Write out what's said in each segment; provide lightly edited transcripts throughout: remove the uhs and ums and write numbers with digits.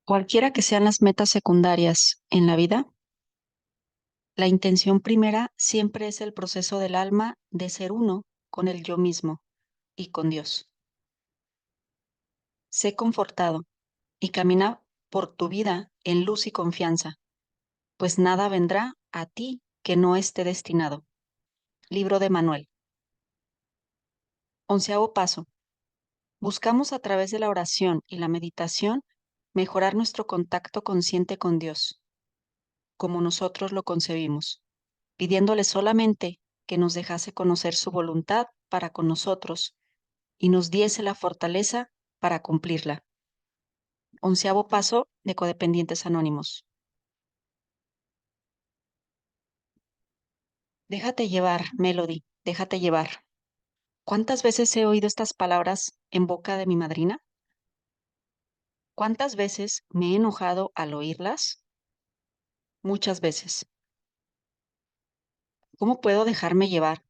Cualquiera que sean las metas secundarias en la vida, la intención primera siempre es el proceso del alma de ser uno con el yo mismo y con Dios. Sé confortado y camina por tu vida en luz y confianza, pues nada vendrá a ti que no esté destinado. Libro de Manuel. 11º paso. Buscamos a través de la oración y la meditación mejorar nuestro contacto consciente con Dios, como nosotros lo concebimos, pidiéndole solamente que nos dejase conocer su voluntad para con nosotros y nos diese la fortaleza para cumplirla. 11º paso de Codependientes Anónimos. Déjate llevar, Melody, déjate llevar. ¿Cuántas veces he oído estas palabras en boca de mi madrina? ¿Cuántas veces me he enojado al oírlas? Muchas veces. ¿Cómo puedo dejarme llevar?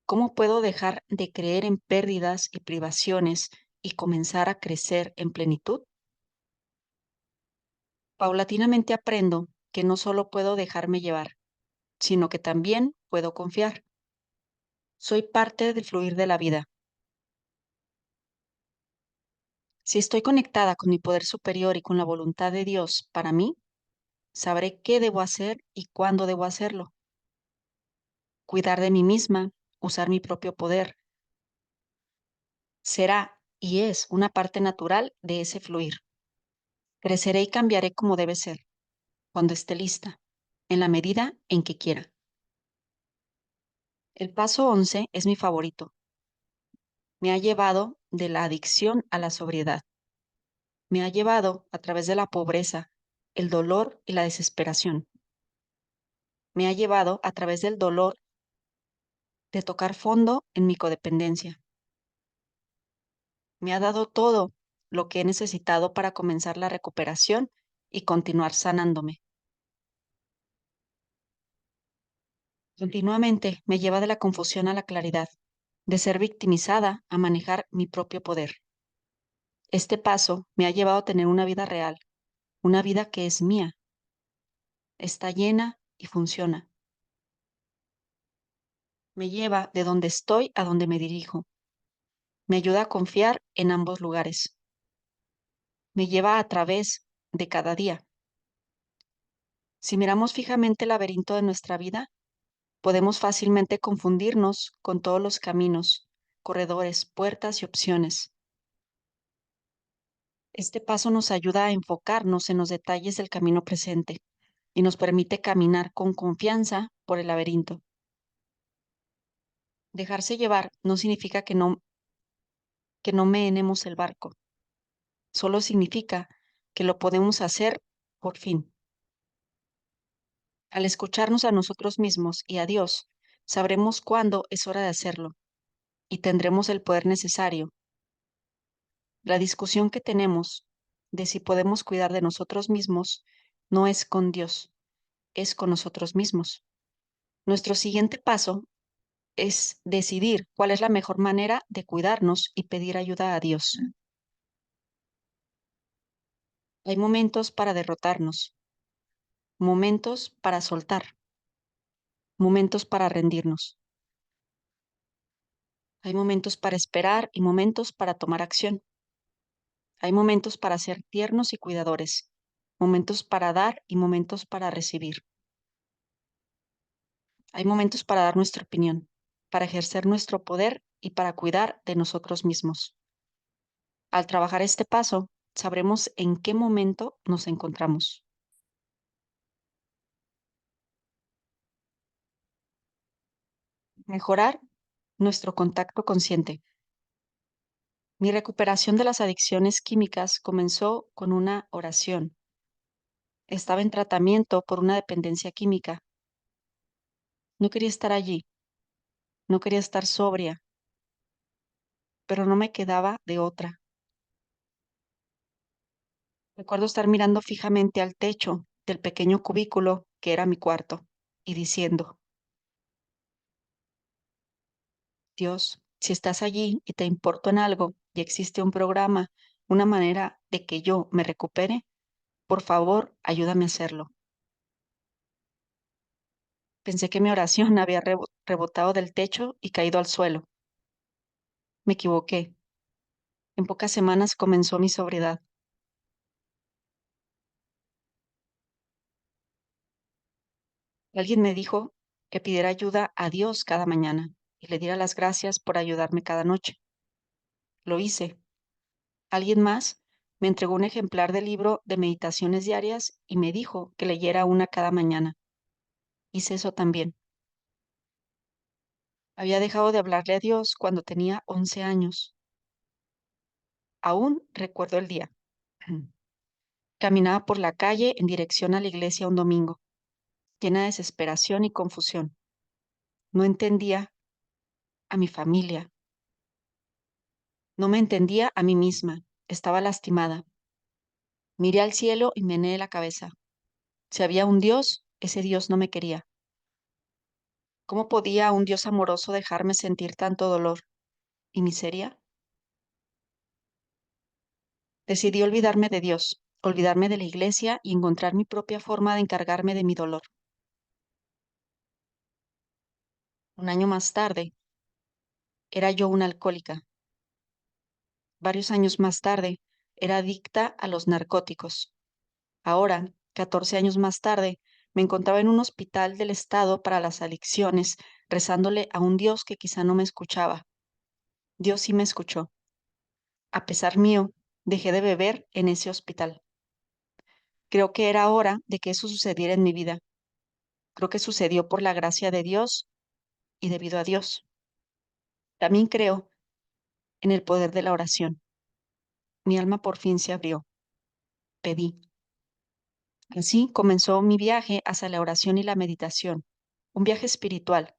¿Cómo puedo dejar de creer en pérdidas y privaciones y comenzar a crecer en plenitud? Paulatinamente aprendo que no solo puedo dejarme llevar, sino que también puedo confiar. Soy parte del fluir de la vida. Si estoy conectada con mi poder superior y con la voluntad de Dios para mí, sabré qué debo hacer y cuándo debo hacerlo. Cuidar de mí misma, usar mi propio poder, será y es una parte natural de ese fluir. Creceré y cambiaré como debe ser, cuando esté lista, en la medida en que quiera. El paso 11 es mi favorito. Me ha llevado de la adicción a la sobriedad. Me ha llevado a través de la pobreza, el dolor y la desesperación. Me ha llevado a través del dolor de tocar fondo en mi codependencia. Me ha dado todo lo que he necesitado para comenzar la recuperación y continuar sanándome. Continuamente me lleva de la confusión a la claridad, de ser victimizada a manejar mi propio poder. Este paso me ha llevado a tener una vida real, una vida que es mía, está llena y funciona. Me lleva de donde estoy a donde me dirijo. Me ayuda a confiar en ambos lugares. Me lleva a través de cada día. Si miramos fijamente el laberinto de nuestra vida, podemos fácilmente confundirnos con todos los caminos, corredores, puertas y opciones. Este paso nos ayuda a enfocarnos en los detalles del camino presente y nos permite caminar con confianza por el laberinto. Dejarse llevar no significa que no menemos el barco, solo significa que lo podemos hacer por fin. Al escucharnos a nosotros mismos y a Dios, sabremos cuándo es hora de hacerlo y tendremos el poder necesario. La discusión que tenemos de si podemos cuidar de nosotros mismos no es con Dios, es con nosotros mismos. Nuestro siguiente paso es decidir cuál es la mejor manera de cuidarnos y pedir ayuda a Dios. Hay momentos para derrotarnos, momentos para soltar, momentos para rendirnos. Hay momentos para esperar y momentos para tomar acción. Hay momentos para ser tiernos y cuidadores, momentos para dar y momentos para recibir. Hay momentos para dar nuestra opinión, para ejercer nuestro poder y para cuidar de nosotros mismos. Al trabajar este paso, sabremos en qué momento nos encontramos. Mejorar nuestro contacto consciente. Mi recuperación de las adicciones químicas comenzó con una oración. Estaba en tratamiento por una dependencia química. No quería estar allí, no quería estar sobria, pero no me quedaba de otra. Recuerdo estar mirando fijamente al techo del pequeño cubículo que era mi cuarto y diciendo, Dios, Si estás allí y te importo en algo y existe un programa, una manera de que yo me recupere, por favor, ayúdame a hacerlo. Pensé que mi oración había rebotado del techo y caído al suelo. Me equivoqué. En pocas semanas comenzó mi sobriedad. Alguien me dijo que pidiera ayuda a Dios cada mañana y le diera las gracias por ayudarme cada noche. Lo hice. Alguien más me entregó un ejemplar del libro de meditaciones diarias y me dijo que leyera una cada mañana. Hice eso también. Había dejado de hablarle a Dios cuando tenía 11 años. Aún recuerdo el día. Caminaba por la calle en dirección a la iglesia un domingo, llena de desesperación y confusión. No entendía a mi familia, no me entendía a mí misma. Estaba lastimada. Miré al cielo y meneé la cabeza. Si había un Dios, ese Dios no me quería. ¿Cómo podía un Dios amoroso dejarme sentir tanto dolor y miseria? Decidí olvidarme de Dios, olvidarme de la iglesia y encontrar mi propia forma de encargarme de mi dolor. Un año más tarde, era yo una alcohólica. Varios años más tarde, era adicta a los narcóticos. Ahora, 14 años más tarde, me encontraba en un hospital del Estado para las adicciones, rezándole a un Dios que quizá no me escuchaba. Dios sí me escuchó. A pesar mío, dejé de beber en ese hospital. Creo que era hora de que eso sucediera en mi vida. Creo que sucedió por la gracia de Dios y debido a Dios. También creo en el poder de la oración. Mi alma por fin se abrió. Pedí. Así comenzó mi viaje hacia la oración y la meditación, un viaje espiritual.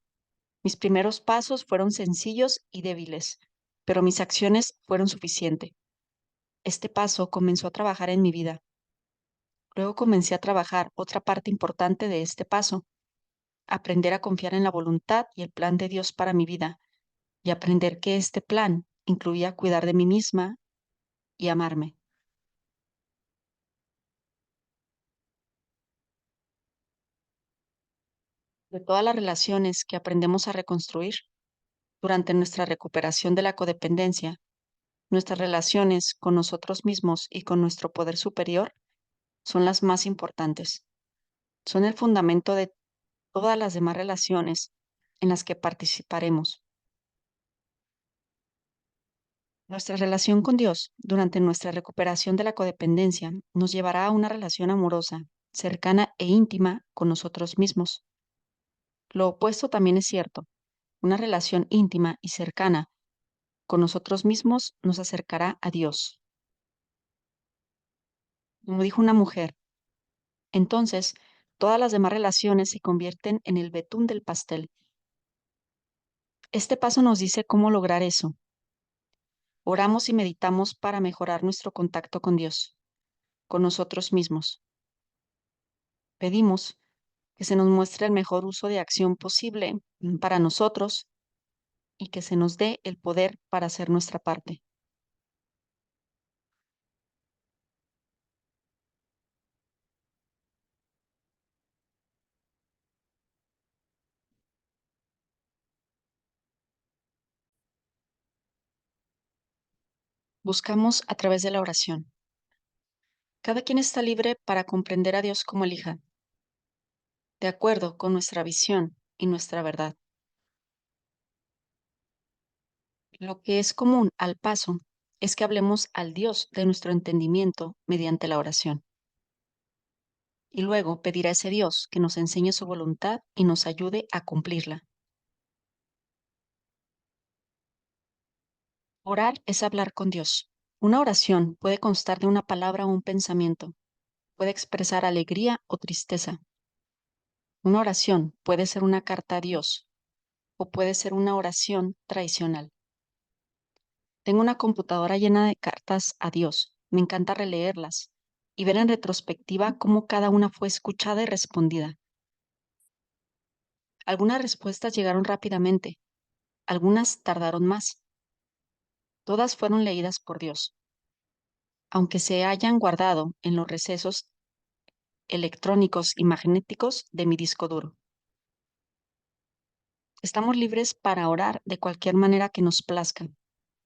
Mis primeros pasos fueron sencillos y débiles, pero mis acciones fueron suficientes. Este paso comenzó a trabajar en mi vida. Luego comencé a trabajar otra parte importante de este paso, aprender a confiar en la voluntad y el plan de Dios para mi vida, y aprender que este plan incluía cuidar de mí misma y amarme. De todas las relaciones que aprendemos a reconstruir durante nuestra recuperación de la codependencia, nuestras relaciones con nosotros mismos y con nuestro poder superior son las más importantes. Son el fundamento de todas las demás relaciones en las que participaremos. Nuestra relación con Dios durante nuestra recuperación de la codependencia nos llevará a una relación amorosa, cercana e íntima con nosotros mismos. Lo opuesto también es cierto. Una relación íntima y cercana con nosotros mismos nos acercará a Dios. Como dijo una mujer, entonces todas las demás relaciones se convierten en el betún del pastel. Este paso nos dice cómo lograr eso. Oramos y meditamos para mejorar nuestro contacto con Dios, con nosotros mismos. Pedimos que se nos muestre el mejor uso de acción posible para nosotros y que se nos dé el poder para hacer nuestra parte. Buscamos a través de la oración. Cada quien está libre para comprender a Dios como elija, de acuerdo con nuestra visión y nuestra verdad. Lo que es común al paso es que hablemos al Dios de nuestro entendimiento mediante la oración. Y luego pedir a ese Dios que nos enseñe su voluntad y nos ayude a cumplirla. Orar es hablar con Dios. Una oración puede constar de una palabra o un pensamiento. Puede expresar alegría o tristeza. Una oración puede ser una carta a Dios o puede ser una oración tradicional. Tengo una computadora llena de cartas a Dios. Me encanta releerlas y ver en retrospectiva cómo cada una fue escuchada y respondida. Algunas respuestas llegaron rápidamente, Algunas tardaron más. Todas fueron leídas por Dios, aunque se hayan guardado en los recesos electrónicos y magnéticos de mi disco duro. Estamos libres para orar de cualquier manera que nos plazca,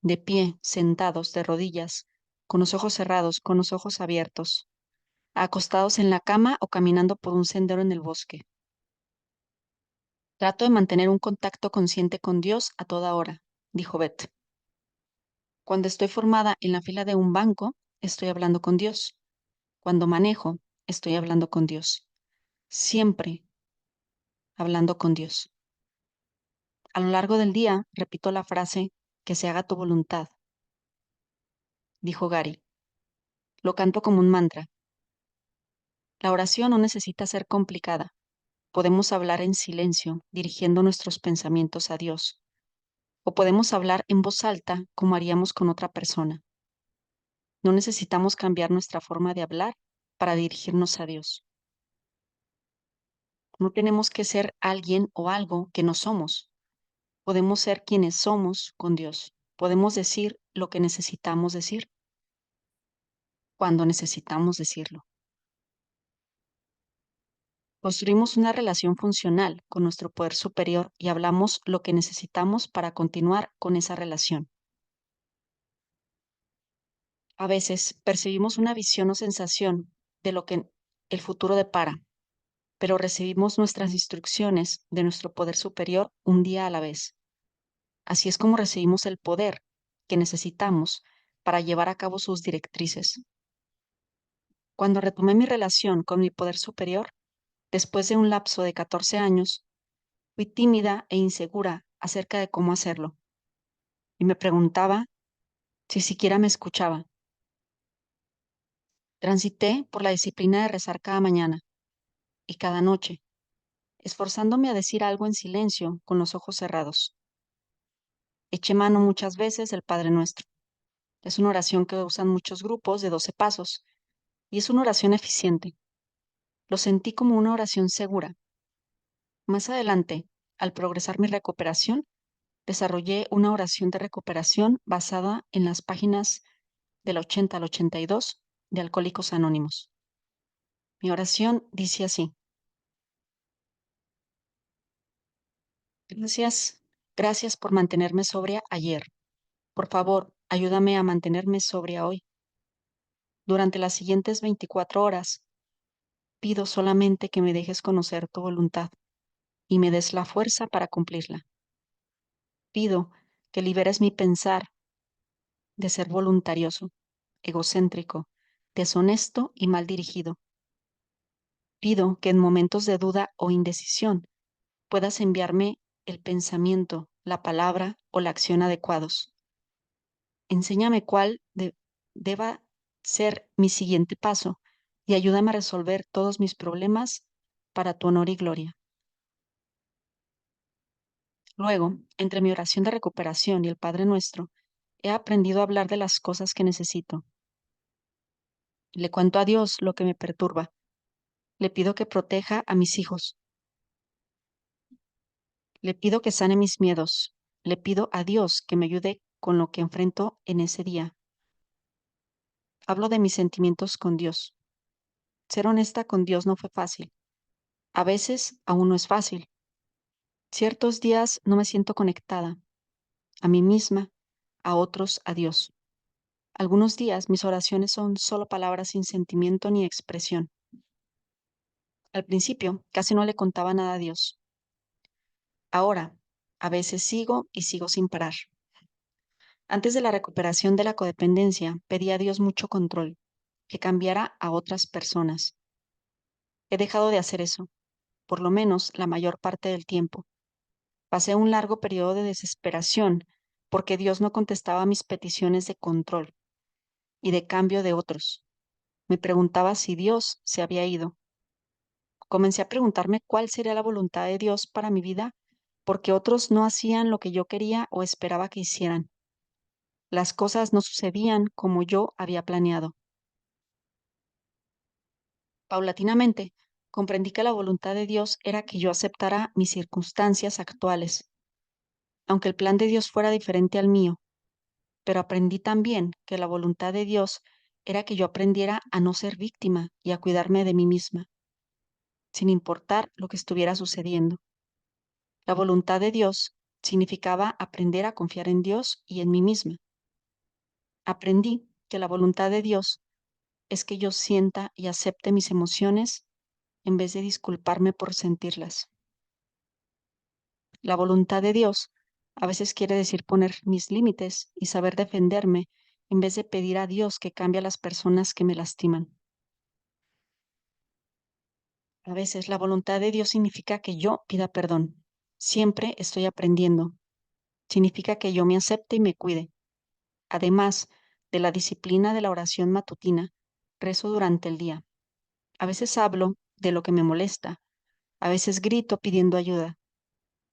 de pie, sentados, de rodillas, con los ojos cerrados, con los ojos abiertos, acostados en la cama o caminando por un sendero en el bosque. Trato de mantener un contacto consciente con Dios a toda hora, dijo Beth. Cuando estoy formada en la fila de un banco, estoy hablando con Dios. Cuando manejo, estoy hablando con Dios. Siempre hablando con Dios. A lo largo del día, repito la frase, que se haga tu voluntad, dijo Gary. Lo canto como un mantra. La oración no necesita ser complicada. Podemos hablar en silencio, dirigiendo nuestros pensamientos a Dios. O podemos hablar en voz alta, como haríamos con otra persona. No necesitamos cambiar nuestra forma de hablar para dirigirnos a Dios. No tenemos que ser alguien o algo que no somos. Podemos ser quienes somos con Dios. Podemos decir lo que necesitamos decir cuando necesitamos decirlo. Construimos una relación funcional con nuestro poder superior y hablamos lo que necesitamos para continuar con esa relación. A veces percibimos una visión o sensación de lo que el futuro depara, pero recibimos nuestras instrucciones de nuestro poder superior un día a la vez. Así es como recibimos el poder que necesitamos para llevar a cabo sus directrices. Cuando retomé mi relación con mi poder superior, después de un lapso de 14 años, fui tímida e insegura acerca de cómo hacerlo, y me preguntaba si siquiera me escuchaba. Transité por la disciplina de rezar cada mañana y cada noche, esforzándome a decir algo en silencio con los ojos cerrados. Eché mano muchas veces del Padre Nuestro. Es una oración que usan muchos grupos de 12 pasos y es una oración eficiente. Lo sentí como una oración segura. Más adelante, al progresar mi recuperación, desarrollé una oración de recuperación basada en las páginas del 80 al 82 de Alcohólicos Anónimos. Mi oración dice así: Gracias, gracias por mantenerme sobria ayer. Por favor, ayúdame a mantenerme sobria hoy. Durante las siguientes 24 horas, pido solamente que me dejes conocer tu voluntad y me des la fuerza para cumplirla. Pido que liberes mi pensar de ser voluntarioso, egocéntrico, deshonesto y mal dirigido. Pido que en momentos de duda o indecisión puedas enviarme el pensamiento, la palabra o la acción adecuados. Enséñame deba ser mi siguiente paso y ayúdame a resolver todos mis problemas para tu honor y gloria. Luego, entre mi oración de recuperación y el Padre Nuestro, he aprendido a hablar de las cosas que necesito. Le cuento a Dios lo que me perturba. Le pido que proteja a mis hijos. Le pido que sane mis miedos. Le pido a Dios que me ayude con lo que enfrento en ese día. Hablo de mis sentimientos con Dios. Ser honesta con Dios no fue fácil. A veces aún no es fácil. Ciertos días no me siento conectada a mí misma, a otros, a Dios. Algunos días mis oraciones son solo palabras sin sentimiento ni expresión. Al principio casi no le contaba nada a Dios. Ahora, a veces sigo y sigo sin parar. Antes de la recuperación de la codependencia, pedí a Dios mucho control, que cambiara a otras personas. He dejado de hacer eso, por lo menos la mayor parte del tiempo. Pasé un largo periodo de desesperación porque Dios no contestaba mis peticiones de control y de cambio de otros. Me preguntaba si Dios se había ido. Comencé a preguntarme cuál sería la voluntad de Dios para mi vida porque otros no hacían lo que yo quería o esperaba que hicieran. Las cosas no sucedían como yo había planeado. Paulatinamente, comprendí que la voluntad de Dios era que yo aceptara mis circunstancias actuales. aunque el plan de Dios fuera diferente al mío, pero aprendí también que la voluntad de Dios era que yo aprendiera a no ser víctima y a cuidarme de mí misma, sin importar lo que estuviera sucediendo. La voluntad de Dios significaba aprender a confiar en Dios y en mí misma. Aprendí que la voluntad de Dios es que yo sienta y acepte mis emociones en vez de disculparme por sentirlas. La voluntad de Dios a veces quiere decir poner mis límites y saber defenderme en vez de pedir a Dios que cambie a las personas que me lastiman. A veces la voluntad de Dios significa que yo pida perdón. Siempre estoy aprendiendo. Significa que yo me acepte y me cuide. Además de la disciplina de la oración matutina, rezo durante el día. A veces hablo de lo que me molesta. A veces grito pidiendo ayuda.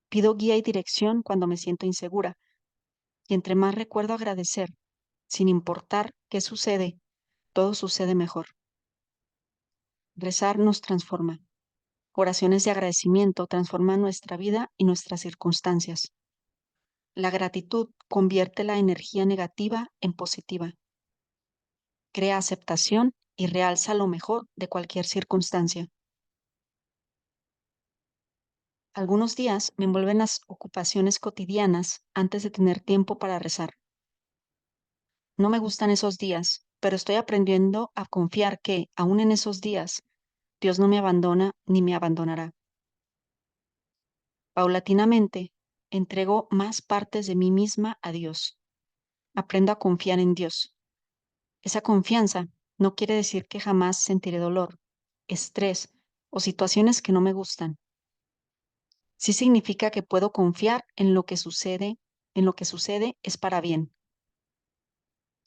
Pido guía y dirección cuando me siento insegura. Y entre más recuerdo agradecer, sin importar qué sucede, todo sucede mejor. Rezar nos transforma. Oraciones de agradecimiento transforman nuestra vida y nuestras circunstancias. La gratitud convierte la energía negativa en positiva, crea aceptación y realza lo mejor de cualquier circunstancia. Algunos días me envuelven las ocupaciones cotidianas antes de tener tiempo para rezar. No me gustan esos días, pero estoy aprendiendo a confiar que, aún en esos días, Dios no me abandona ni me abandonará. Paulatinamente, entrego más partes de mí misma a Dios. Aprendo a confiar en Dios. Esa confianza no quiere decir que jamás sentiré dolor, estrés o situaciones que no me gustan. Sí significa que puedo confiar en lo que sucede es para bien.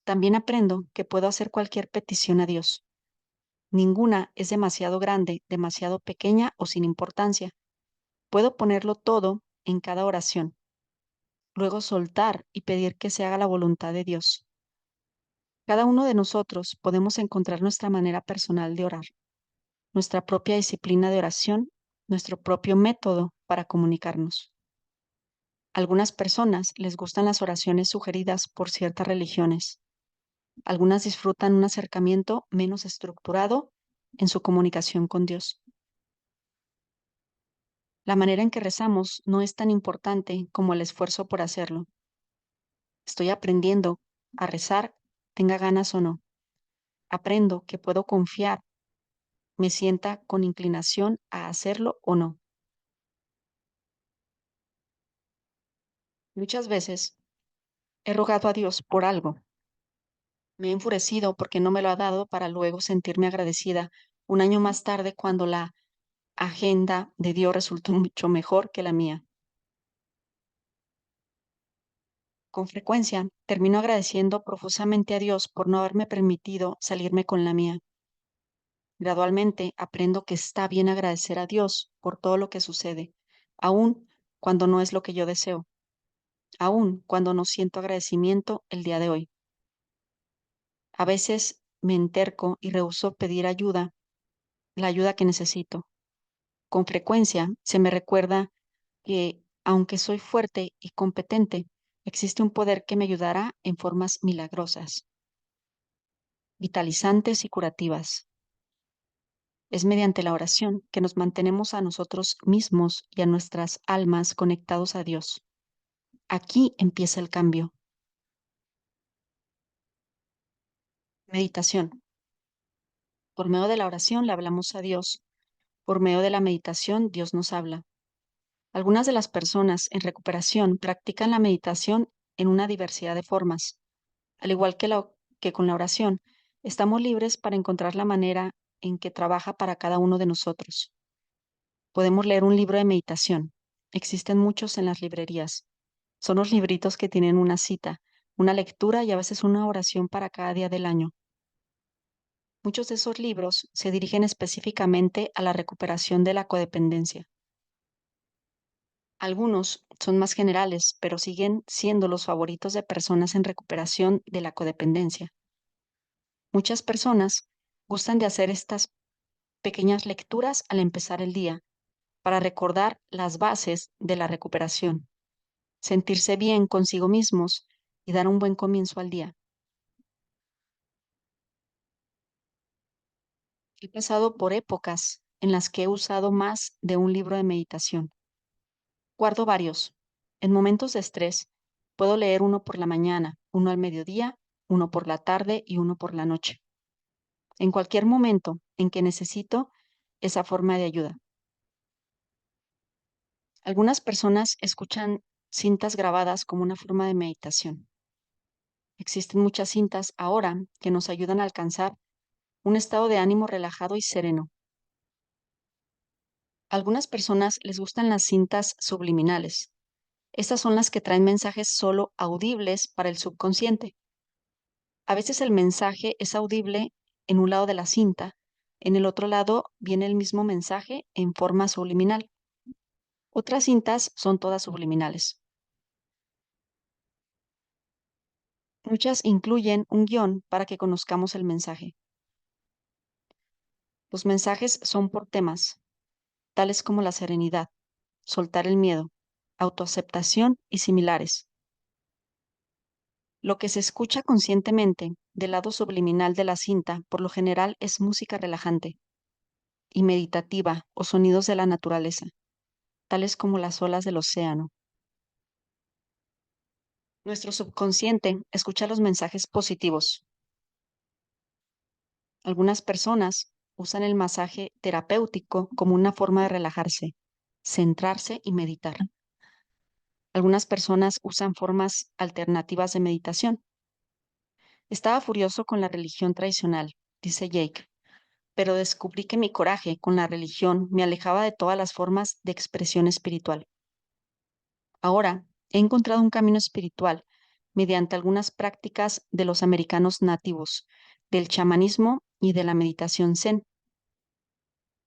También aprendo que puedo hacer cualquier petición a Dios. Ninguna es demasiado grande, demasiado pequeña o sin importancia. Puedo ponerlo todo en cada oración, luego soltar y pedir que se haga la voluntad de Dios. Cada uno de nosotros podemos encontrar nuestra manera personal de orar, nuestra propia disciplina de oración, nuestro propio método para comunicarnos. Algunas personas les gustan las oraciones sugeridas por ciertas religiones. Algunas disfrutan un acercamiento menos estructurado en su comunicación con Dios. La manera en que rezamos no es tan importante como el esfuerzo por hacerlo. Estoy aprendiendo a rezar, tenga ganas o no. Aprendo que puedo confiar, me sienta con inclinación a hacerlo o no. Muchas veces he rogado a Dios por algo. Me he enfurecido porque no me lo ha dado para luego sentirme agradecida un año más tarde cuando la agenda de Dios resultó mucho mejor que la mía. Con frecuencia termino agradeciendo profusamente a Dios por no haberme permitido salirme con la mía. Gradualmente aprendo que está bien agradecer a Dios por todo lo que sucede, aun cuando no es lo que yo deseo, aun cuando no siento agradecimiento el día de hoy. A veces me enterco y rehúso pedir ayuda, la ayuda que necesito. Con frecuencia se me recuerda que, aunque soy fuerte y competente, existe un poder que me ayudará en formas milagrosas, vitalizantes y curativas. Es mediante la oración que nos mantenemos a nosotros mismos y a nuestras almas conectados a Dios. Aquí empieza el cambio. Meditación. Por medio de la oración le hablamos a Dios. Por medio de la meditación Dios nos habla. Algunas de las personas en recuperación practican la meditación en una diversidad de formas. Al igual que con la oración, estamos libres para encontrar la manera en que trabaja para cada uno de nosotros. Podemos leer un libro de meditación. Existen muchos en las librerías. Son los libritos que tienen una cita, una lectura y a veces una oración para cada día del año. Muchos de esos libros se dirigen específicamente a la recuperación de la codependencia. Algunos son más generales, pero siguen siendo los favoritos de personas en recuperación de la codependencia. Muchas personas gustan de hacer estas pequeñas lecturas al empezar el día para recordar las bases de la recuperación. sentirse bien consigo mismos y dar un buen comienzo al día. He pasado por épocas en las que he usado más de un libro de meditación. Guardo varios. En momentos de estrés, puedo leer uno por la mañana, uno al mediodía, uno por la tarde y uno por la noche. En cualquier momento en que necesito esa forma de ayuda. Algunas personas escuchan cintas grabadas como una forma de meditación. Existen muchas cintas ahora que nos ayudan a alcanzar un estado de ánimo relajado y sereno. A algunas personas les gustan las cintas subliminales. Estas son las que traen mensajes solo audibles para el subconsciente. A veces el mensaje es audible en un lado de la cinta, en el otro lado viene el mismo mensaje en forma subliminal. Otras cintas son todas subliminales. Muchas incluyen un guión para que conozcamos el mensaje. Los mensajes son por temas, tales como la serenidad, soltar el miedo, autoaceptación y similares. Lo que se escucha conscientemente del lado subliminal de la cinta por lo general es música relajante y meditativa o sonidos de la naturaleza, tales como las olas del océano. Nuestro subconsciente escucha los mensajes positivos. Algunas personas usan el masaje terapéutico como una forma de relajarse, centrarse y meditar. Algunas personas usan formas alternativas de meditación. Estaba furioso con la religión tradicional, dice Jake, pero descubrí que mi coraje con la religión me alejaba de todas las formas de expresión espiritual. Ahora he encontrado un camino espiritual mediante algunas prácticas de los americanos nativos, del chamanismo y de la meditación zen.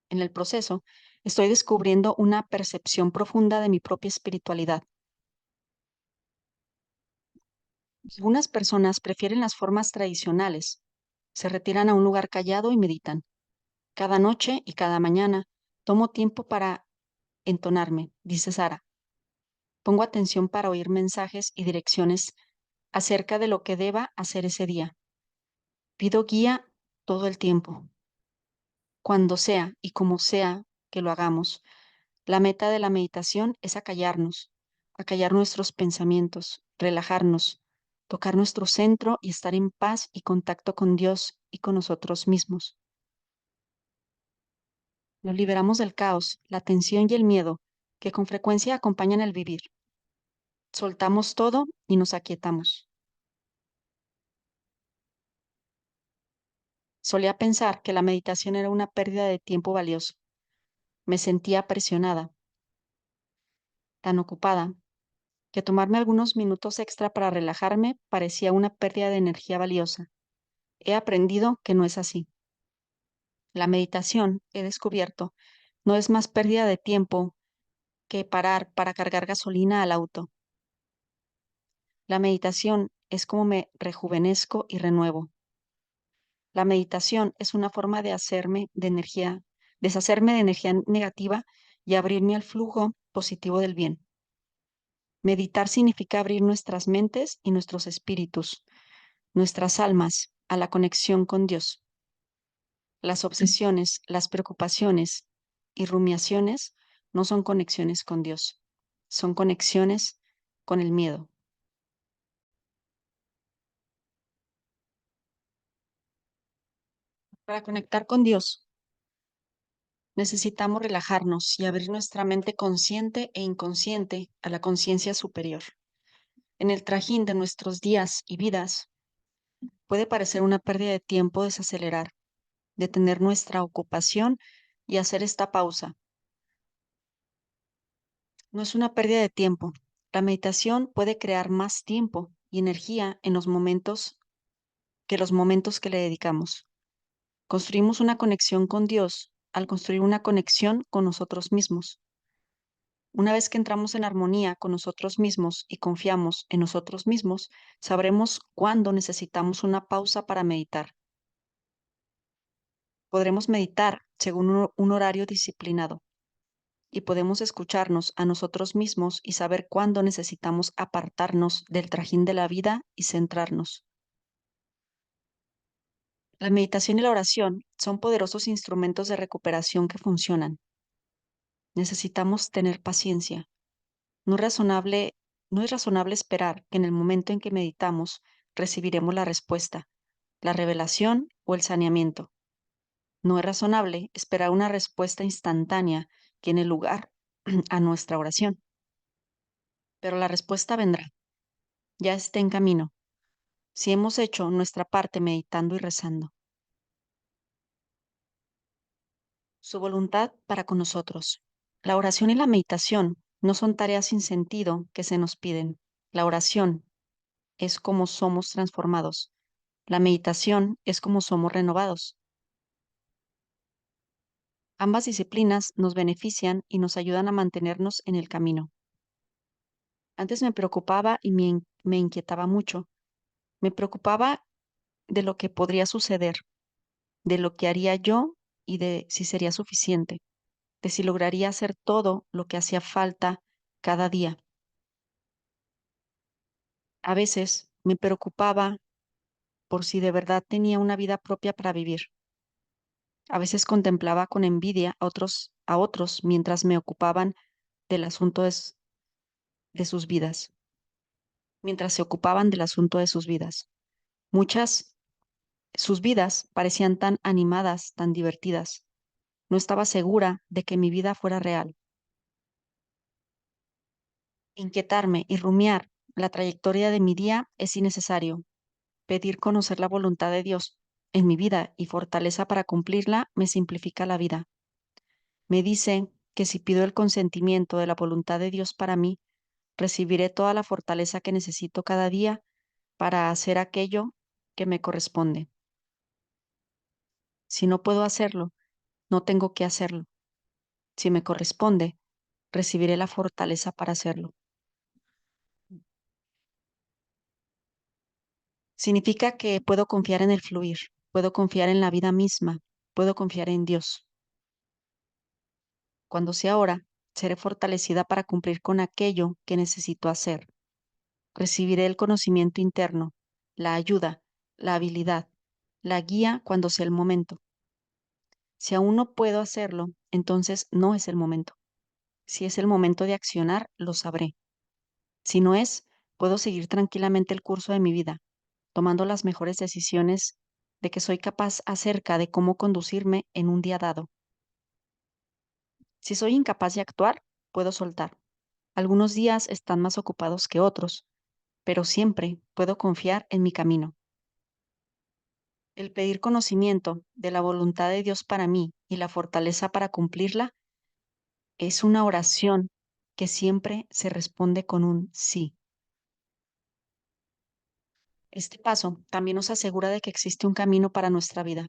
En el proceso, estoy descubriendo una percepción profunda de mi propia espiritualidad. Algunas personas prefieren las formas tradicionales. Se retiran a un lugar callado y meditan. Cada noche y cada mañana tomo tiempo para entonarme, dice Sara. Pongo atención para oír mensajes y direcciones acerca de lo que deba hacer ese día. Pido guía todo el tiempo. Cuando sea y como sea que lo hagamos, la meta de la meditación es acallar nuestros pensamientos, relajarnos, tocar nuestro centro y estar en paz y contacto con Dios y con nosotros mismos. Nos liberamos del caos, la tensión y el miedo que con frecuencia acompañan el vivir. Soltamos todo y nos aquietamos. Solía pensar que la meditación era una pérdida de tiempo valioso. Me sentía presionada, tan ocupada, que tomarme algunos minutos extra para relajarme parecía una pérdida de energía valiosa. He aprendido que no es así. La meditación, he descubierto, no es más pérdida de tiempo que parar para cargar gasolina al auto. La meditación es como me rejuvenezco y renuevo. La meditación es una forma de deshacerme de energía negativa y abrirme al flujo positivo del bien. Meditar significa abrir nuestras mentes y nuestros espíritus, nuestras almas, a la conexión con Dios. Las obsesiones, las preocupaciones y rumiaciones no son conexiones con Dios, son conexiones con el miedo. Para conectar con Dios, necesitamos relajarnos y abrir nuestra mente consciente e inconsciente a la conciencia superior. En el trajín de nuestros días y vidas, puede parecer una pérdida de tiempo desacelerar, detener nuestra ocupación y hacer esta pausa. No es una pérdida de tiempo. La meditación puede crear más tiempo y energía en los momentos que le dedicamos. Construimos una conexión con Dios al construir una conexión con nosotros mismos. Una vez que entramos en armonía con nosotros mismos y confiamos en nosotros mismos, sabremos cuándo necesitamos una pausa para meditar. Podremos meditar según un horario disciplinado. y podemos escucharnos a nosotros mismos y saber cuándo necesitamos apartarnos del trajín de la vida y centrarnos. La meditación y la oración son poderosos instrumentos de recuperación que funcionan. Necesitamos tener paciencia. No es razonable, no es razonable esperar que en el momento en que meditamos recibiremos la respuesta, la revelación o el saneamiento. No es razonable esperar una respuesta instantánea que en el lugar a nuestra oración. Pero la respuesta vendrá, ya está en camino, si hemos hecho nuestra parte meditando y rezando. Su voluntad para con nosotros. La oración y la meditación no son tareas sin sentido que se nos piden. La oración es como somos transformados. La meditación es como somos renovados. Ambas disciplinas nos benefician y nos ayudan a mantenernos en el camino. Antes me preocupaba y me inquietaba mucho. Me preocupaba de lo que podría suceder, de lo que haría yo y de si sería suficiente, de si lograría hacer todo lo que hacía falta cada día. A veces me preocupaba por si de verdad tenía una vida propia para vivir. A veces contemplaba con envidia a otros mientras me ocupaban del asunto de sus vidas, mientras se ocupaban del asunto de sus vidas. Sus vidas parecían tan animadas, tan divertidas. No estaba segura de que mi vida fuera real. Inquietarme y rumiar la trayectoria de mi día es innecesario. Pedir conocer la voluntad de Dios en mi vida y fortaleza para cumplirla me simplifica la vida. Me dice que si pido el consentimiento de la voluntad de Dios para mí, recibiré toda la fortaleza que necesito cada día para hacer aquello que me corresponde. Si no puedo hacerlo, no tengo que hacerlo. Si me corresponde, recibiré la fortaleza para hacerlo. Significa que puedo confiar en el fluir, puedo confiar en la vida misma, puedo confiar en Dios. Cuando sea hora, seré fortalecida para cumplir con aquello que necesito hacer. Recibiré el conocimiento interno, la ayuda, la habilidad, la guía cuando sea el momento. Si aún no puedo hacerlo, entonces no es el momento. Si es el momento de accionar, lo sabré. Si no es, puedo seguir tranquilamente el curso de mi vida, tomando las mejores decisiones de que soy capaz acerca de cómo conducirme en un día dado. Si soy incapaz de actuar, puedo soltar. Algunos días están más ocupados que otros, pero siempre puedo confiar en mi camino. El pedir conocimiento de la voluntad de Dios para mí y la fortaleza para cumplirla es una oración que siempre se responde con un sí. Este paso también nos asegura de que existe un camino para nuestra vida.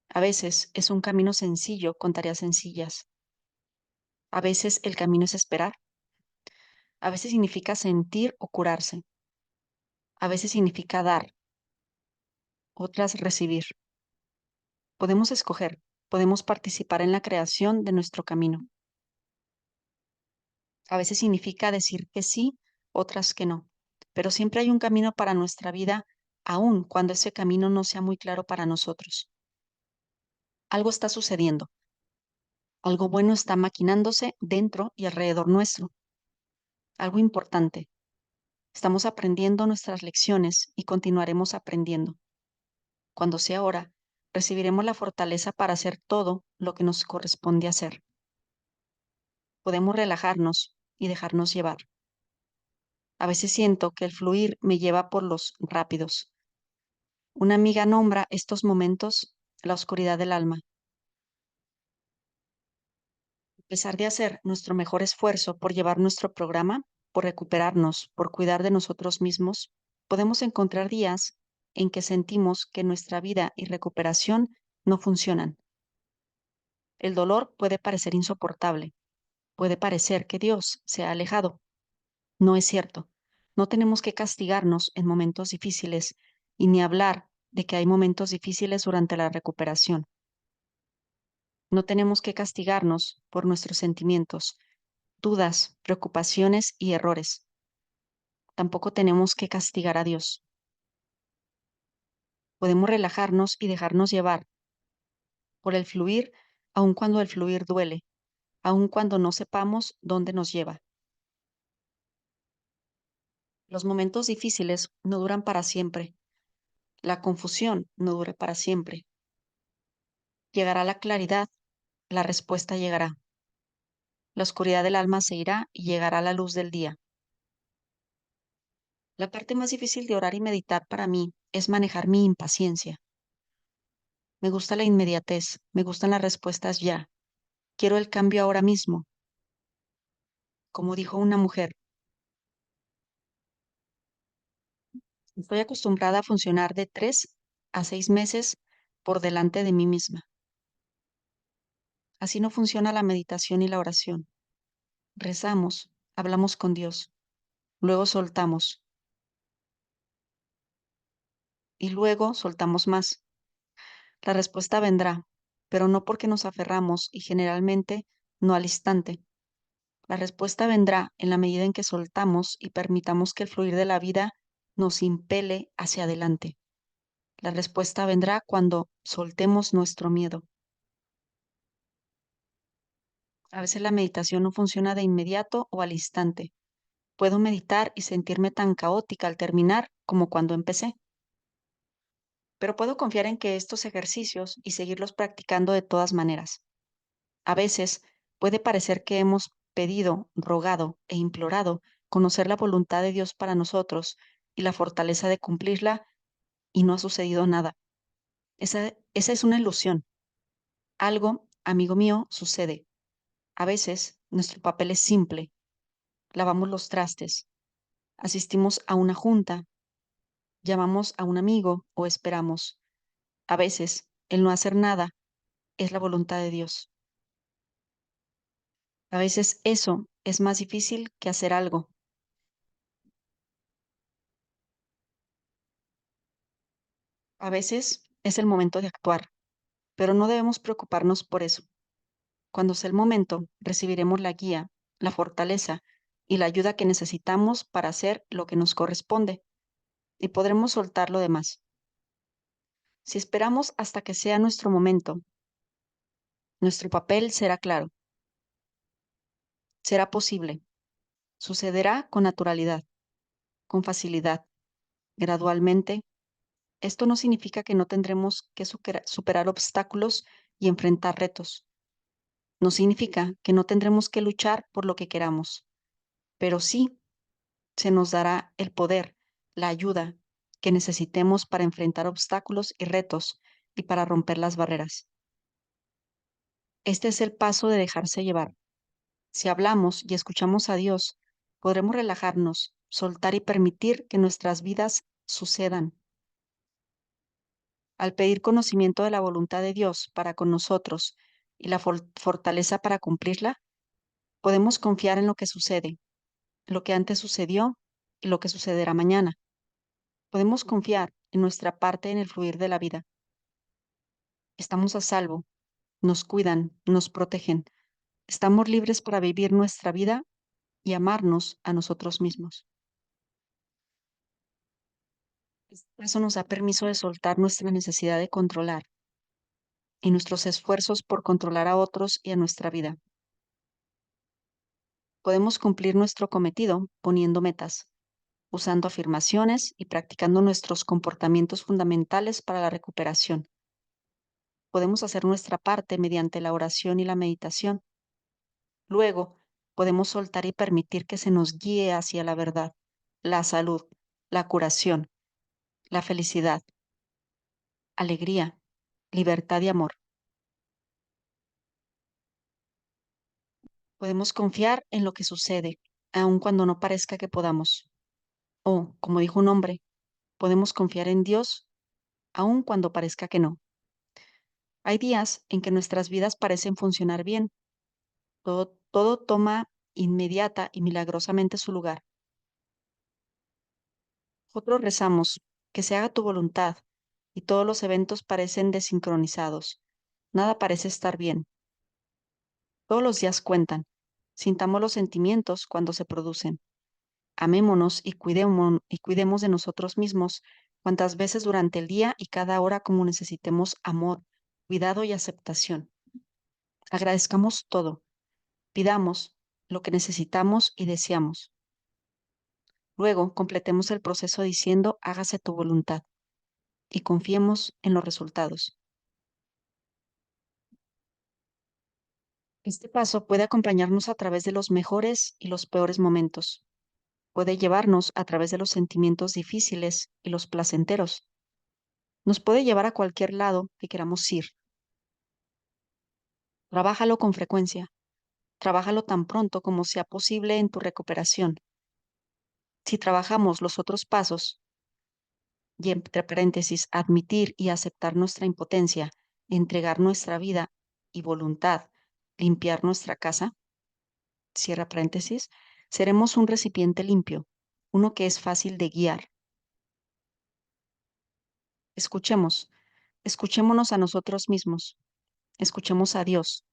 A veces es un camino sencillo con tareas sencillas. A veces el camino es esperar. A veces significa sentir o curarse. A veces significa dar, otras recibir. Podemos escoger, podemos participar en la creación de nuestro camino. A veces significa decir que sí, otras que no. Pero siempre hay un camino para nuestra vida, aun cuando ese camino no sea muy claro para nosotros. Algo está sucediendo. Algo bueno está maquinándose dentro y alrededor nuestro. Algo importante. Estamos aprendiendo nuestras lecciones y continuaremos aprendiendo. Cuando sea hora, recibiremos la fortaleza para hacer todo lo que nos corresponde hacer. Podemos relajarnos y dejarnos llevar. A veces siento que el fluir me lleva por los rápidos. Una amiga nombra estos momentos la oscuridad del alma. A pesar de hacer nuestro mejor esfuerzo por llevar nuestro programa, por recuperarnos, por cuidar de nosotros mismos, podemos encontrar días en que sentimos que nuestra vida y recuperación no funcionan. El dolor puede parecer insoportable, puede parecer que Dios se ha alejado. No es cierto. No tenemos que castigarnos en momentos difíciles y ni hablar de que hay momentos difíciles durante la recuperación. No tenemos que castigarnos por nuestros sentimientos, dudas, preocupaciones y errores. Tampoco tenemos que castigar a Dios. Podemos relajarnos y dejarnos llevar por el fluir, aun cuando el fluir duele, aun cuando no sepamos dónde nos lleva. Los momentos difíciles no duran para siempre. La confusión no dura para siempre. Llegará la claridad, la respuesta llegará. La oscuridad del alma se irá y llegará la luz del día. La parte más difícil de orar y meditar para mí es manejar mi impaciencia. Me gusta la inmediatez, me gustan las respuestas ya. Quiero el cambio ahora mismo. Como dijo una mujer, estoy acostumbrada a funcionar de 3 a 6 meses por delante de mí misma. Así no funciona la meditación y la oración. Rezamos, hablamos con Dios, luego soltamos y luego soltamos más. La respuesta vendrá, pero no porque nos aferramos y generalmente no al instante. La respuesta vendrá en la medida en que soltamos y permitamos que el fluir de la vida nos impele hacia adelante. La respuesta vendrá cuando soltemos nuestro miedo. A veces la meditación no funciona de inmediato o al instante. Puedo meditar y sentirme tan caótica al terminar como cuando empecé, pero puedo confiar en que estos ejercicios y seguirlos practicando de todas maneras. A veces puede parecer que hemos pedido, rogado e implorado conocer la voluntad de Dios para nosotros y la fortaleza de cumplirla y no ha sucedido nada. Esa es una ilusión. Algo, amigo mío, sucede. A veces nuestro papel es simple. Lavamos los trastes, asistimos a una junta, llamamos a un amigo o esperamos. A veces el no hacer nada es la voluntad de Dios. A veces eso es más difícil que hacer algo. A veces es el momento de actuar, pero no debemos preocuparnos por eso. Cuando sea el momento, recibiremos la guía, la fortaleza y la ayuda que necesitamos para hacer lo que nos corresponde y podremos soltar lo demás. Si esperamos hasta que sea nuestro momento, nuestro papel será claro, será posible, sucederá con naturalidad, con facilidad, gradualmente. Esto no significa que no tendremos que superar obstáculos y enfrentar retos. No significa que no tendremos que luchar por lo que queramos, pero sí se nos dará el poder, la ayuda que necesitemos para enfrentar obstáculos y retos y para romper las barreras. Este es el paso de dejarse llevar. Si hablamos y escuchamos a Dios, podremos relajarnos, soltar y permitir que nuestras vidas sucedan. Al pedir conocimiento de la voluntad de Dios para con nosotros y la fortaleza para cumplirla, podemos confiar en lo que sucede, lo que antes sucedió y lo que sucederá mañana. Podemos confiar en nuestra parte en el fluir de la vida. Estamos a salvo, nos cuidan, nos protegen. Estamos libres para vivir nuestra vida y amarnos a nosotros mismos. Eso nos da permiso de soltar nuestra necesidad de controlar y nuestros esfuerzos por controlar a otros y a nuestra vida. Podemos cumplir nuestro cometido poniendo metas, usando afirmaciones y practicando nuestros comportamientos fundamentales para la recuperación. Podemos hacer nuestra parte mediante la oración y la meditación. Luego, podemos soltar y permitir que se nos guíe hacia la verdad, la salud, la curación, la felicidad, alegría, libertad y amor. Podemos confiar en lo que sucede, aun cuando no parezca que podamos. O, como dijo un hombre, podemos confiar en Dios, aun cuando parezca que no. Hay días en que nuestras vidas parecen funcionar bien. Todo toma inmediata y milagrosamente su lugar. Otros rezamos, que se haga tu voluntad, y todos los eventos parecen desincronizados. Nada parece estar bien. Todos los días cuentan. Sintamos los sentimientos cuando se producen. Amémonos y cuidemos de nosotros mismos cuantas veces durante el día y cada hora como necesitemos amor, cuidado y aceptación. Agradezcamos todo. Pidamos lo que necesitamos y deseamos. Luego completemos el proceso diciendo hágase tu voluntad y confiemos en los resultados. Este paso puede acompañarnos a través de los mejores y los peores momentos. Puede llevarnos a través de los sentimientos difíciles y los placenteros. Nos puede llevar a cualquier lado que queramos ir. Trabájalo con frecuencia. Trabájalo tan pronto como sea posible en tu recuperación. Si trabajamos los otros pasos, y entre paréntesis, admitir y aceptar nuestra impotencia, entregar nuestra vida y voluntad, limpiar nuestra casa, cierra paréntesis, seremos un recipiente limpio, uno que es fácil de guiar. Escuchemos, escuchémonos a nosotros mismos, escuchemos a Dios,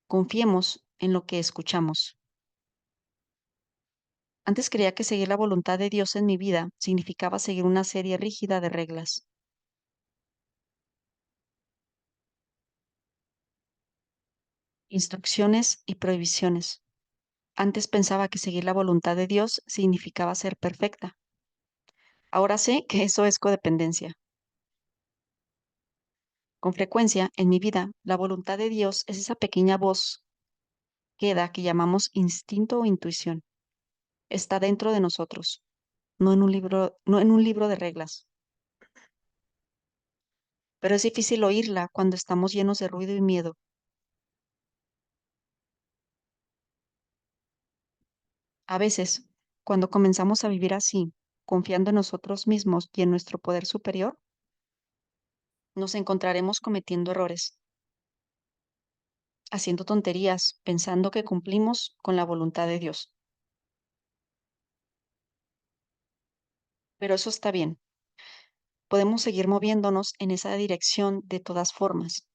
confiemos en lo que escuchamos. Antes creía que seguir la voluntad de Dios en mi vida significaba seguir una serie rígida de reglas. Instrucciones y prohibiciones. Antes pensaba que seguir la voluntad de Dios significaba ser perfecta. Ahora sé que eso es codependencia. Con frecuencia, en mi vida, la voluntad de Dios es esa pequeña voz queda que llamamos instinto o intuición. Está dentro de nosotros, no en un libro de reglas. Pero es difícil oírla cuando estamos llenos de ruido y miedo. A veces, cuando comenzamos a vivir así, confiando en nosotros mismos y en nuestro poder superior, nos encontraremos cometiendo errores, haciendo tonterías, pensando que cumplimos con la voluntad de Dios. Pero eso está bien. Podemos seguir moviéndonos en esa dirección de todas formas.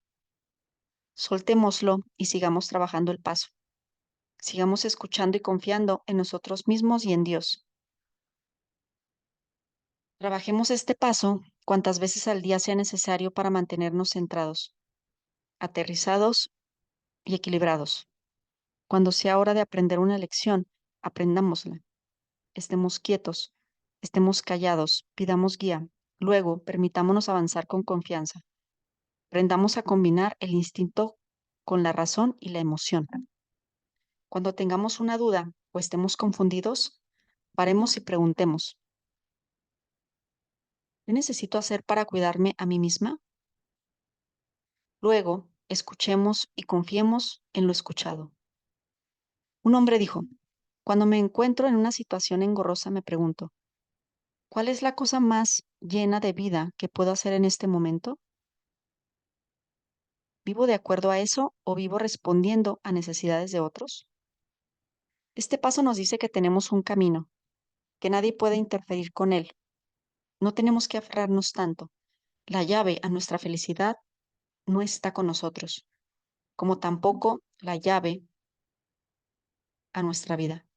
Soltémoslo y sigamos trabajando el paso. Sigamos escuchando y confiando en nosotros mismos y en Dios. Trabajemos este paso cuantas veces al día sea necesario para mantenernos centrados, aterrizados y equilibrados. Cuando sea hora de aprender una lección, aprendámosla. Estemos quietos, estemos callados, pidamos guía. Luego, permitámonos avanzar con confianza. Aprendamos a combinar el instinto con la razón y la emoción. Cuando tengamos una duda o estemos confundidos, paremos y preguntemos, ¿qué necesito hacer para cuidarme a mí misma? Luego, escuchemos y confiemos en lo escuchado. Un hombre dijo, cuando me encuentro en una situación engorrosa me pregunto, ¿cuál es la cosa más llena de vida que puedo hacer en este momento? ¿Vivo de acuerdo a eso o vivo respondiendo a necesidades de otros? Este paso nos dice que tenemos un camino, que nadie puede interferir con él. No tenemos que aferrarnos tanto. La llave a nuestra felicidad no está con nosotros, como tampoco la llave a nuestra vida.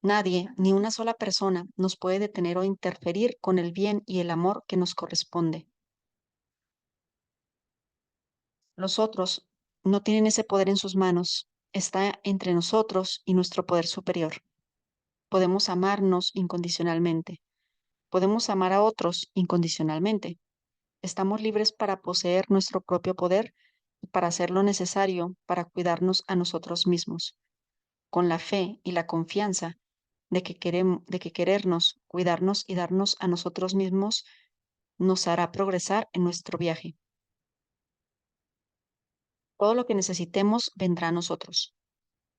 Nadie, ni una sola persona, nos puede detener o interferir con el bien y el amor que nos corresponde. Los otros no tienen ese poder en sus manos. Está entre nosotros y nuestro poder superior. Podemos amarnos incondicionalmente. Podemos amar a otros incondicionalmente. Estamos libres para poseer nuestro propio poder y para hacer lo necesario para cuidarnos a nosotros mismos, con la fe y la confianza de que querernos, cuidarnos y darnos a nosotros mismos nos hará progresar en nuestro viaje. Todo lo que necesitemos vendrá a nosotros.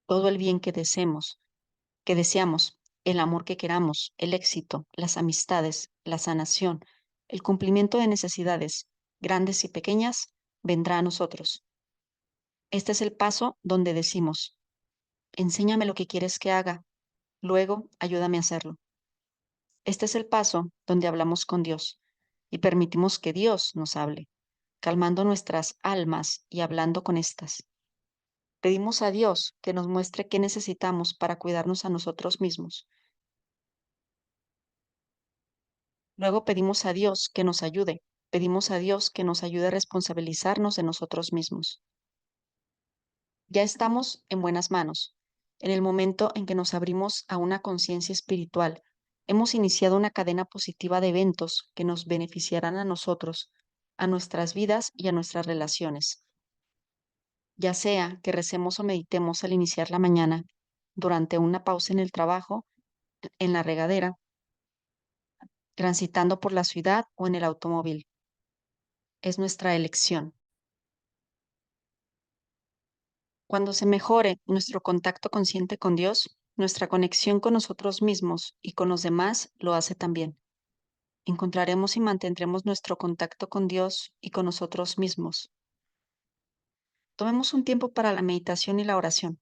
Todo el bien que deseamos, el amor que queramos, el éxito, las amistades, la sanación, el cumplimiento de necesidades, grandes y pequeñas, vendrá a nosotros. Este es el paso donde decimos, enséñame lo que quieres que haga, luego ayúdame a hacerlo. Este es el paso donde hablamos con Dios y permitimos que Dios nos hable, calmando nuestras almas y hablando con estas. Pedimos a Dios que nos muestre qué necesitamos para cuidarnos a nosotros mismos. Luego pedimos a Dios que nos ayude. Pedimos a Dios que nos ayude a responsabilizarnos de nosotros mismos. Ya estamos en buenas manos. En el momento en que nos abrimos a una conciencia espiritual, hemos iniciado una cadena positiva de eventos que nos beneficiarán a nosotros, a nuestras vidas y a nuestras relaciones. Ya sea que recemos o meditemos al iniciar la mañana, durante una pausa en el trabajo, en la regadera, transitando por la ciudad o en el automóvil. Es nuestra elección. Cuando se mejore nuestro contacto consciente con Dios, nuestra conexión con nosotros mismos y con los demás lo hace también. Encontraremos y mantendremos nuestro contacto con Dios y con nosotros mismos. Tomemos un tiempo para la meditación y la oración.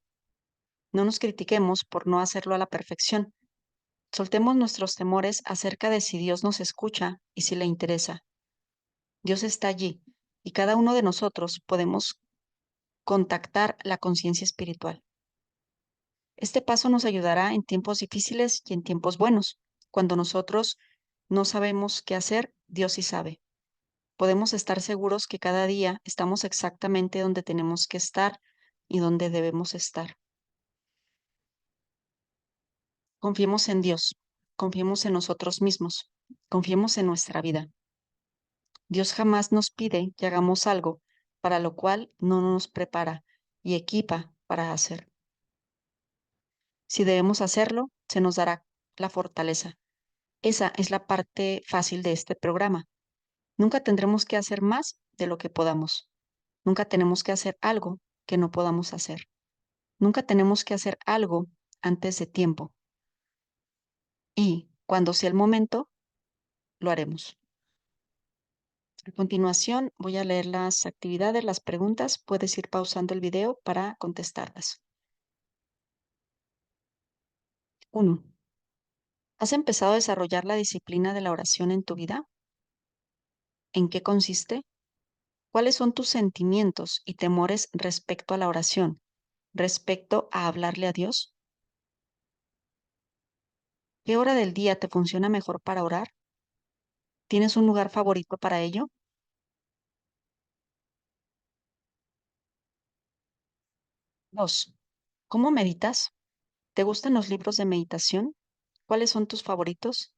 No nos critiquemos por no hacerlo a la perfección. Soltemos nuestros temores acerca de si Dios nos escucha y si le interesa. Dios está allí y cada uno de nosotros podemos contactar la conciencia espiritual. Este paso nos ayudará en tiempos difíciles y en tiempos buenos. Cuando nosotros no sabemos qué hacer, Dios sí sabe. Podemos estar seguros que cada día estamos exactamente donde tenemos que estar y donde debemos estar. Confiemos en Dios, confiemos en nosotros mismos, confiemos en nuestra vida. Dios jamás nos pide que hagamos algo para lo cual no nos prepara y equipa para hacer. Si debemos hacerlo, se nos dará la fortaleza. Esa es la parte fácil de este programa. Nunca tendremos que hacer más de lo que podamos. Nunca tenemos que hacer algo que no podamos hacer. Nunca tenemos que hacer algo antes de tiempo. Y cuando sea el momento, lo haremos. A continuación, voy a leer las actividades, las preguntas. Puedes ir pausando el video para contestarlas. 1. ¿Has empezado a desarrollar la disciplina de la oración en tu vida? ¿En qué consiste? ¿Cuáles son tus sentimientos y temores respecto a la oración, respecto a hablarle a Dios? ¿Qué hora del día te funciona mejor para orar? ¿Tienes un lugar favorito para ello? 2. ¿Cómo meditas? ¿Te gustan los libros de meditación? ¿Cuáles son tus favoritos?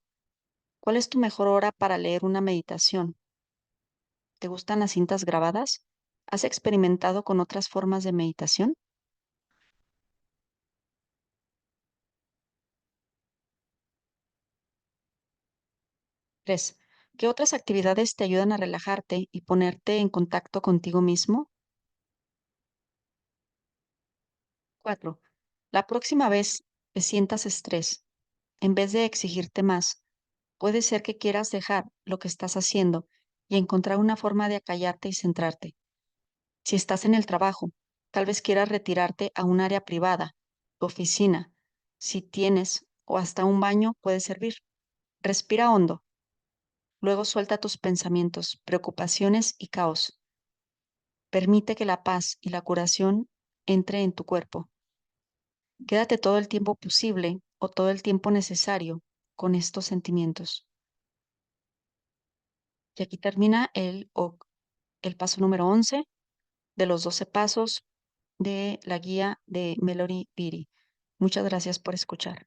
¿Cuál es tu mejor hora para leer una meditación? ¿Te gustan las cintas grabadas? ¿Has experimentado con otras formas de meditación? 3. ¿Qué otras actividades te ayudan a relajarte y ponerte en contacto contigo mismo? 4. La próxima vez que sientas estrés, en vez de exigirte más, puede ser que quieras dejar lo que estás haciendo y encontrar una forma de acallarte y centrarte. Si estás en el trabajo, tal vez quieras retirarte a un área privada, tu oficina. Si tienes o hasta un baño puede servir. Respira hondo. Luego suelta tus pensamientos, preocupaciones y caos. Permite que la paz y la curación entre en tu cuerpo. Quédate todo el tiempo posible o todo el tiempo necesario con estos sentimientos. Y aquí termina el paso número 11 de los 12 pasos de la guía de Melody Beattie. Muchas gracias por escuchar.